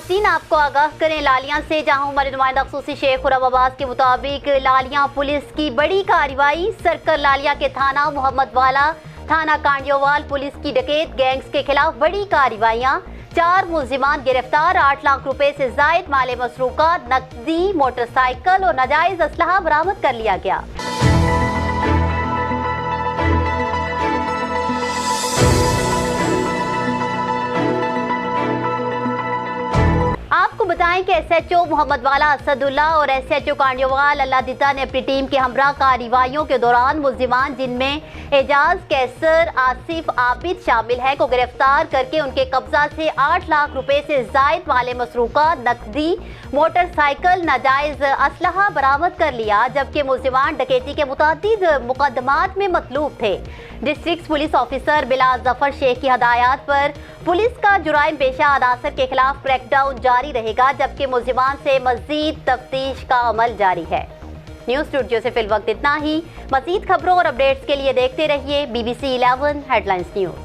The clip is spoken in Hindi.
खातन आपको आगाह करें लालियां से, जहां हमारे नुमाइंदा खसूसी शेख खुर्रम अब्बास के मुताबिक लालियां पुलिस की बड़ी कार्रवाई। सर्कल लालियां के थाना मोहम्मद वाला, थाना कांडियोवाल पुलिस की डकैत गैंग्स के खिलाफ बड़ी कार्रवाइयां। 4 मुलजिमान गिरफ्तार, 8 लाख रुपए से जायद माले मसरूका, नकदी, मोटरसाइकिल और नाजायज असलहा बरामद कर लिया गया। आपको बताएं कि एसएचओ मोहम्मद वाला असदुल्ला और एसएचओ कांडियोवाल अल्लादीता ने अपनी टीम के हमरा कार्रवाइयों के दौरान मुलजिमान, जिनमें एजाज, कैसर, आसिफ, आबिद शामिल है, को गिरफ्तार करके उनके कब्जा से 8 लाख रुपए से जायद माले मसरूका, नकदी, मोटरसाइकिल, नाजायज असलहा बरामद कर लिया। जबकि मुलजिमान डकैती के मुतअद्दिद मुकदमात में मतलूब थे। District police officer Bilal Zafar Sheikh की हदायत पर पुलिस का जुराइम पेशा अनासर के खिलाफ क्रैकडाउन जारी रहेगा, जबकि मुलजिमान से मजीद तफ्तीश का अमल जारी है। न्यूज़ स्टूडियो से फिल वक्त इतना ही। मजीद खबरों और अपडेट्स के लिए देखते रहिए BBC 11 हेडलाइंस न्यूज़।